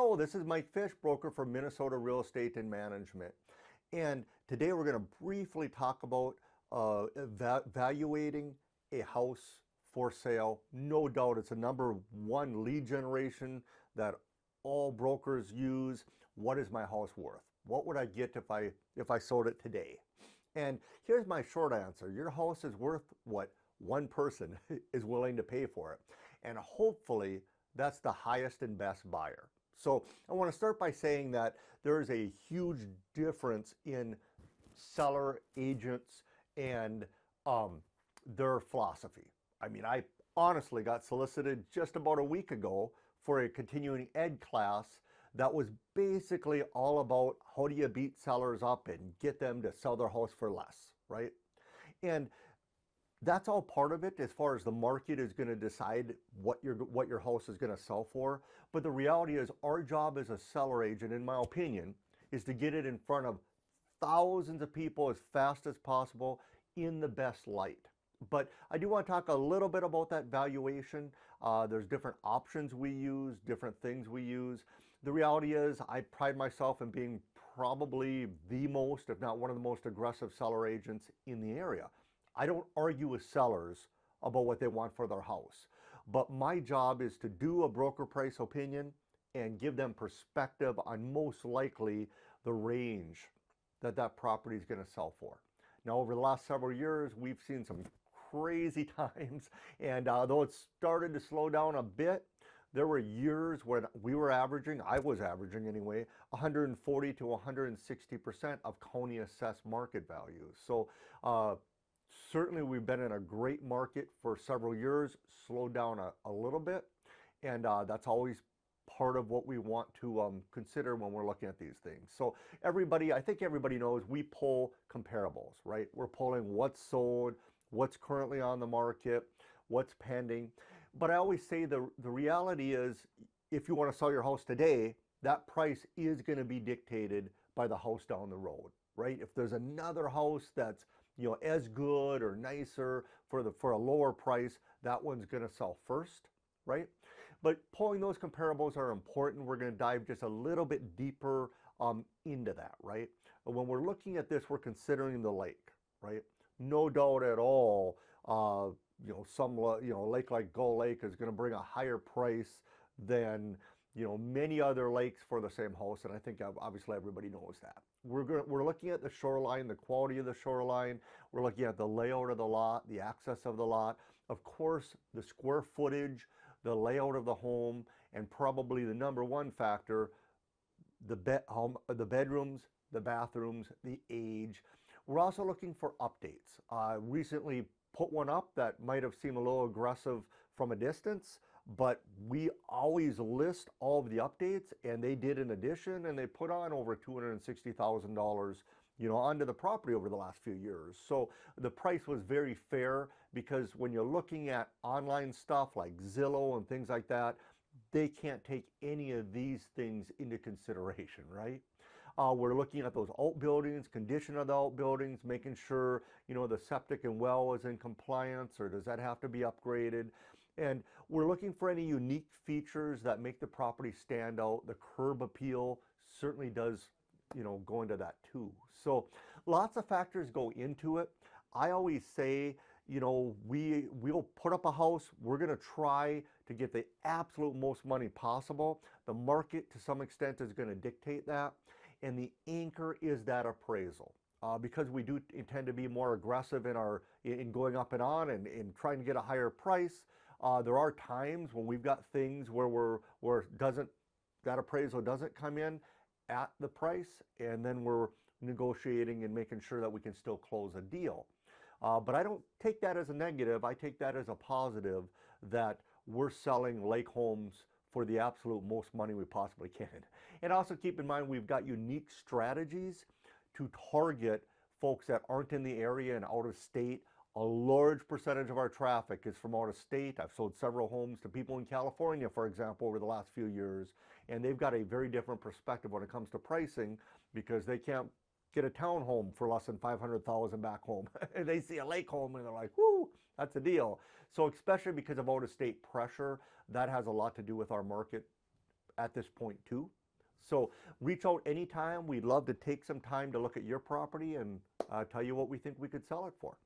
Hello, this is Mike Fish, broker for Minnesota Real Estate and Management. And today we're going to briefly talk about evaluating a house for sale. No doubt it's a number one lead generation that all brokers use. What is my house worth? What would I get if I sold it today? And here's my short answer. Your house is worth what one person is willing to pay for it. And hopefully that's the highest and best buyer. So I want to start by saying that there is a huge difference in seller agents and their philosophy. I mean, I honestly got solicited just about a week ago for a continuing ed class that was basically all about how do you beat sellers up and get them to sell their house for less, right? And that's all part of it as far as the market is going to decide what your house is going to sell for. But the reality is our job as a seller agent, in my opinion, is to get it in front of thousands of people as fast as possible in the best light. But I do want to talk a little bit about that valuation. There's different options we use, different things we use. The reality is I pride myself in being probably the most, if not one of the most aggressive seller agents in the area. I don't argue with sellers about what they want for their house, but my job is to do a broker price opinion and give them perspective on most likely the range that property is going to sell for. Now, over the last several years, we've seen some crazy times, and though it started to slow down a bit, there were years when we were averaging, I was averaging anyway, 140 to 160% of county assessed market values. So certainly we've been in a great market for several years, slowed down a little bit, and that's always part of what we want to consider when we're looking at these things. So I think everybody knows we pull comparables, right? We're pulling what's sold, what's currently on the market, what's pending. But I always say the reality is if you want to sell your house today, that price is going to be dictated by the house down the road, right? If there's another house that's as good or nicer for a lower price, that one's going to sell first, right? But pulling those comparables are important. We're going to dive just a little bit deeper into that, right? When we're looking at this, we're considering the lake, right? No doubt at all, some lake like Gull Lake is going to bring a higher price than many other lakes for the same house, and I think obviously everybody knows that. We're looking at the shoreline, the quality of the shoreline. We're looking at the layout of the lot, the access of the lot, of course, the square footage, the layout of the home, and probably the number one factor, the bedrooms, the bathrooms, the age. We're also looking for updates. Recently put one up that might have seemed a little aggressive from a distance, but we always list all of the updates, and they did an addition, and they put on over $260,000 onto the property over the last few years. So the price was very fair, because when you're looking at online stuff like Zillow and things like that, they can't take any of these things into consideration, right? We're looking at those outbuildings, condition of the outbuildings, making sure, the septic and well is in compliance, or does that have to be upgraded? And we're looking for any unique features that make the property stand out. The curb appeal certainly does, go into that too. So lots of factors go into it. I always say, we'll put up a house. We're going to try to get the absolute most money possible. The market, to some extent, is going to dictate that. And the anchor is that appraisal. Because we do intend to be more aggressive in going up and on and trying to get a higher price. There are times when we've got things where that appraisal doesn't come in at the price, and then we're negotiating and making sure that we can still close a deal. But I don't take that as a negative. I take that as a positive, that we're selling lake homes for the absolute most money we possibly can. And also keep in mind, we've got unique strategies to target folks that aren't in the area and out of state. A large percentage of our traffic is from out of state. I've sold several homes to people in California, for example, over the last few years, and they've got a very different perspective when it comes to pricing, because they can't get a townhome for less than $500,000 back home. And they see a lake home and they're like, whoo, that's a deal. So especially because of out-of-state pressure, that has a lot to do with our market at this point too. So reach out anytime. We'd love to take some time to look at your property and tell you what we think we could sell it for.